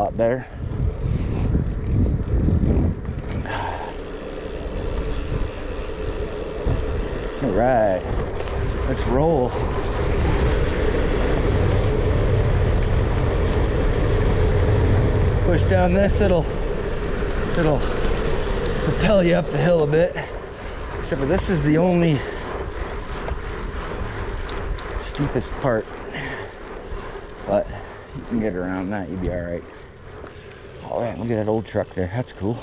a lot better. All right, let's roll. Push down this, it'll propel you up the hill a bit. Except for this is the only steepest part, but you can get around that, you'll be all right. Oh man, look at that old truck there, that's cool.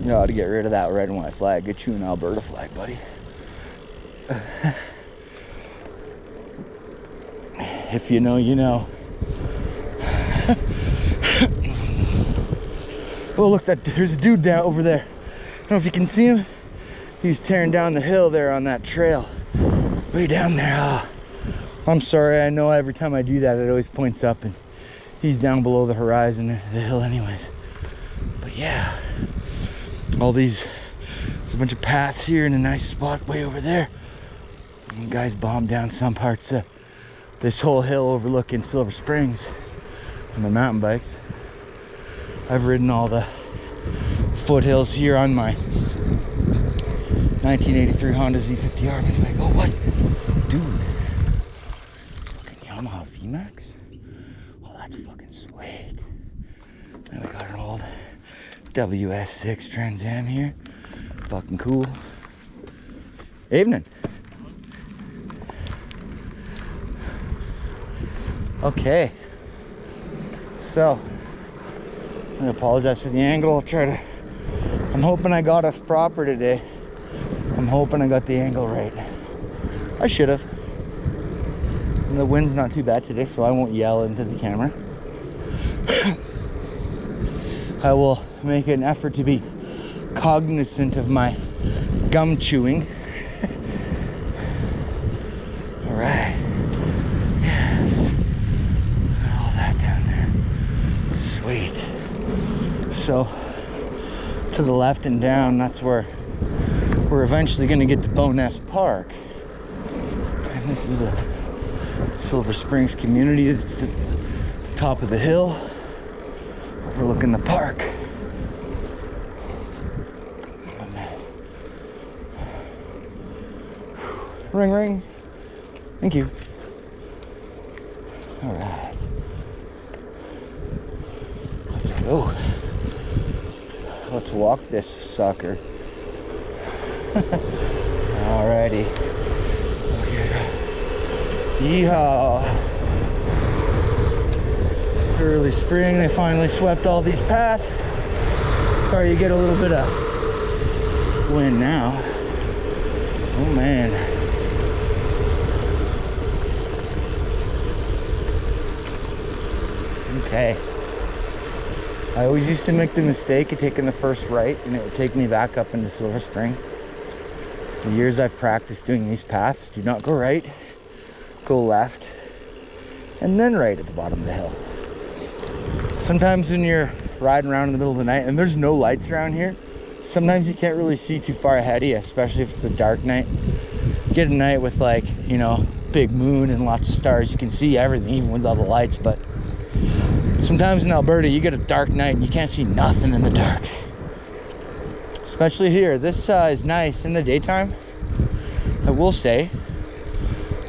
You ought to get rid of that red and white flag. Get you an Alberta flag, buddy. If you know, you know. Oh, look, there's a dude down over there. I don't know if you can see him. He's tearing down the hill there on that trail. Way down there. Oh, I'm sorry, I know every time I do that, it always points up and he's down below the horizon of the hill anyways. But yeah. All these, there's a bunch of paths here and a nice spot way over there. And guys bombed down some parts of this whole hill overlooking Silver Springs on their mountain bikes. I've ridden all the foothills here on my 1983 Honda Z50R. I'm like, oh what? Dude, fucking Yamaha VMAX? Oh, that's fucking sweet. Then we got an old WS6 Trans Am here. Fucking cool. Evening. Okay. So, I apologize for the angle. I'll try to. I'm hoping I got us proper today. I'm hoping I got the angle right. I should have. And the wind's not too bad today, so I won't yell into the camera. I will make an effort to be cognizant of my gum chewing. All right. Yes. Got all that down there. Sweet. So, to the left and down, that's where we're eventually going to get to Bowness Park. And this is the Silver Springs community. It's the top of the hill, overlooking the park. Oh, man. Ring, ring. Thank you. All right. Let's go. Let's walk this sucker. Alrighty. Yeehaw. Early spring, they finally swept all these paths. Sorry, you get a little bit of wind now. Oh man. Okay. I always used to make the mistake of taking the first right and it would take me back up into Silver Springs. The years I've practiced doing these paths, do not go right, go left, and then right at the bottom of the hill. Sometimes when you're riding around in the middle of the night and there's no lights around here, sometimes you can't really see too far ahead of you, especially if it's a dark night. Get a night with, like, you know, big moon and lots of stars, you can see everything even with all the lights. But sometimes in Alberta you get a dark night and you can't see nothing in the dark. Especially here. This is nice in the daytime. I will say,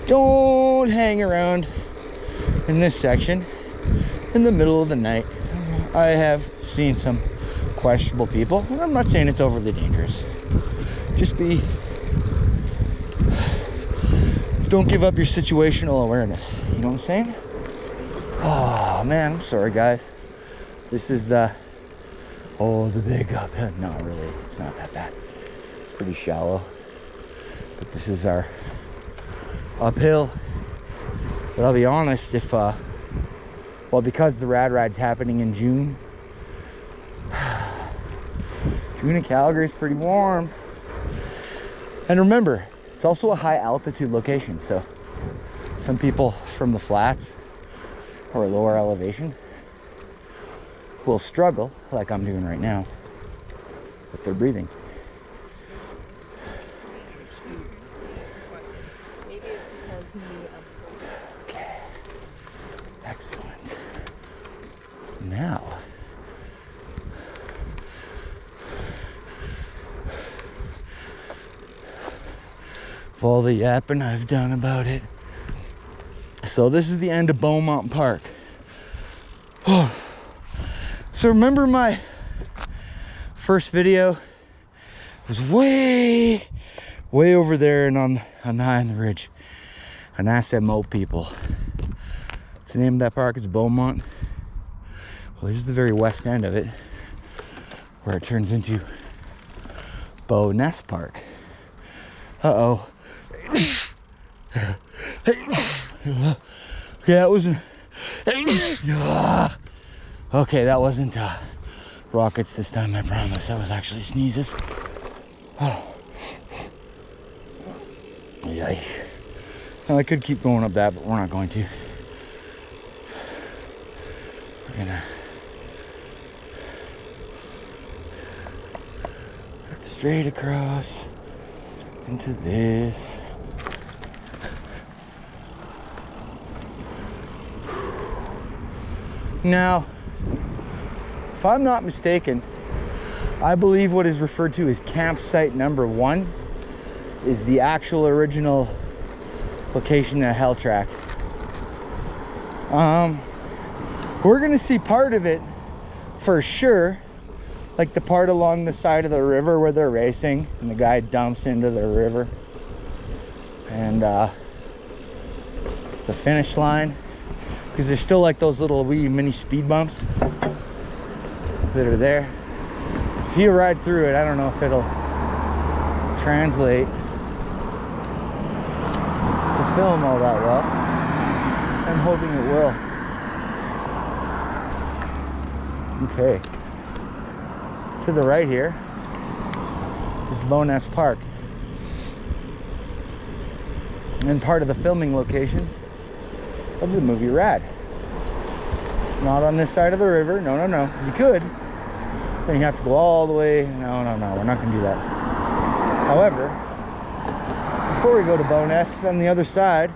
don't hang around in this section in the middle of the night. I have seen some questionable people, and I'm not saying it's overly dangerous. Just don't give up your situational awareness. You know what I'm saying? Oh man, I'm sorry guys. This is the big uphill. Not really, it's not that bad. It's pretty shallow. But this is our uphill. But I'll be honest, if well, because the Rad Ride's happening in June. June in Calgary is pretty warm. And remember, it's also a high altitude location, so some people from the flats or lower elevation will struggle, like I'm doing right now, with their breathing. of all the yapping I've done about it. So this is the end of Beaumont Park. Oh. So remember my first video? It was way over there and on the high on the ridge. And asked them old people. What's the name of that park? It's Beaumont. Well, here's the very west end of it, where it turns into Bow Nest Park. Uh-oh. Okay, that wasn't... Okay, that wasn't rockets this time, I promise. That was actually sneezes. Oh. Yay. Now, I could keep going up that, but we're not going to. We're gonna head straight across into this. Now, if I'm not mistaken, I believe what is referred to as campsite number 1 is the actual original location at Hell Track. We're gonna see part of it for sure, like the part along the side of the river where they're racing and the guy dumps into the river, and the finish line, because there's still like those little wee mini speed bumps that are there. If you ride through it, I don't know if it'll translate to film all that well. I'm hoping it will. Okay. To the right here is Bow Nest Park. And part of the filming locations of the movie Rad. Not on this side of the river. No, no, no. You could. Then you have to go all the way. No, no, no. We're not going to do that. However, before we go to Bow Nest, on the other side,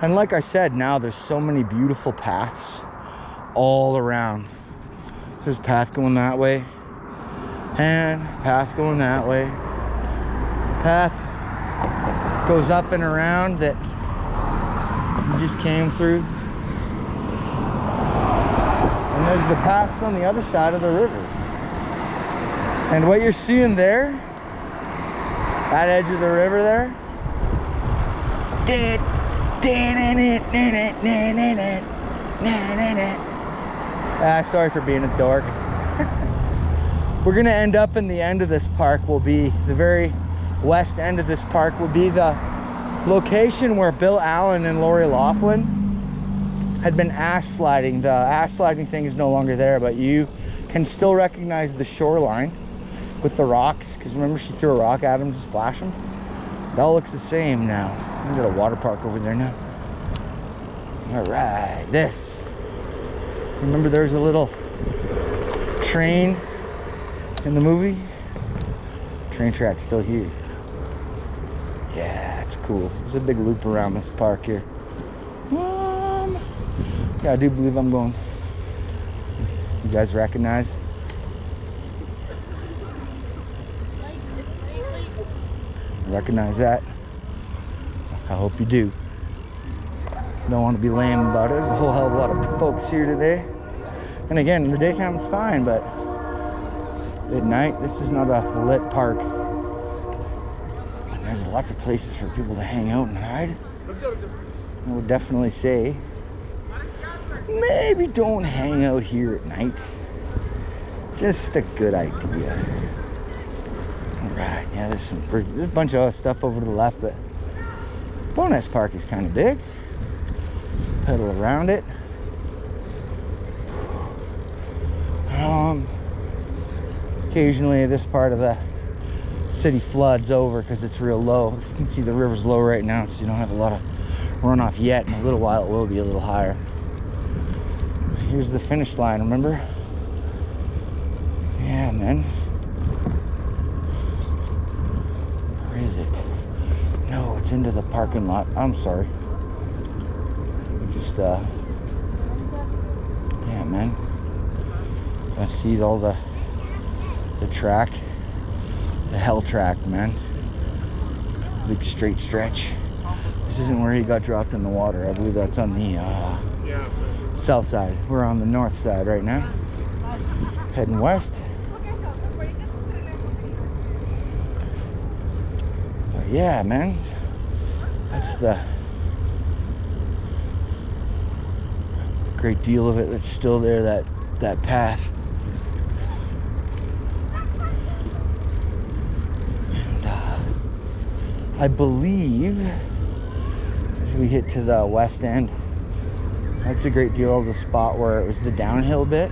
and like I said, now there's so many beautiful paths all around. There's a path going that way, and path going that way. Path goes up and around that you just came through. And there's the paths on the other side of the river. And what you're seeing there, that edge of the river there, sorry for being a dork. We're gonna end up in the end of this park, will be the very west end of this park, will be the location where Bill Allen and Lori Loughlin had been ass sliding. The ass sliding thing is no longer there, but you can still recognize the shoreline with the rocks, because remember she threw a rock at him to splash him? It all looks the same now. We got a water park over there now. All right, this. Remember there's a little train in the movie? Train track's still here. Yeah, it's cool. There's a big loop around this park here. Yeah, I do believe I'm going. You guys recognize? Recognize that? I hope you do. Don't want to be lame about it. There's a whole hell of a lot of folks here today. And again, in the daytime it's fine, but at night, this is not a lit park. And there's lots of places for people to hang out and hide. I would definitely say, maybe don't hang out here at night. Just a good idea. Alright, yeah, there's a bunch of other stuff over to the left, but Bow Nest Park is kind of big. Pedal around it. Occasionally this part of the city floods over because it's real low. You can see the river's low right now, so you don't have a lot of runoff yet. In a little while it will be a little higher. Here's the finish line, remember? Yeah, man. Where is it? No, it's into the parking lot. I'm sorry. Just yeah, man. I see all the track, the Hell Track, man. Big straight stretch. This isn't where he got dropped in the water. I believe that's on the south side. We're on the north side right now. Heading west. But yeah, man. That's the great deal of it that's still there, that path. And I believe as we hit to the west end, that's a great deal of the spot where it was the downhill bit.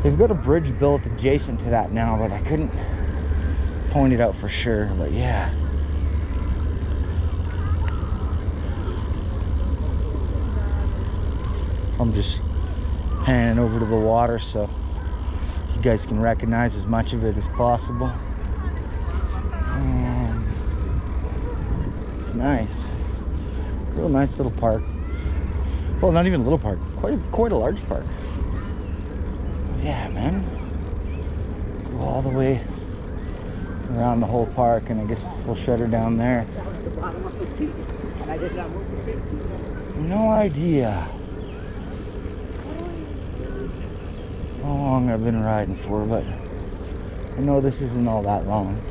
They've got a bridge built adjacent to that now, but I couldn't point it out for sure. But yeah. I'm just panning over to the water so you guys can recognize as much of it as possible. It's nice. Real nice little park. Well, not even a little park. Quite a large park. Yeah, man. Go all the way around the whole park, and I guess we'll shut her down there. No idea how long I've been riding for, but I know this isn't all that long.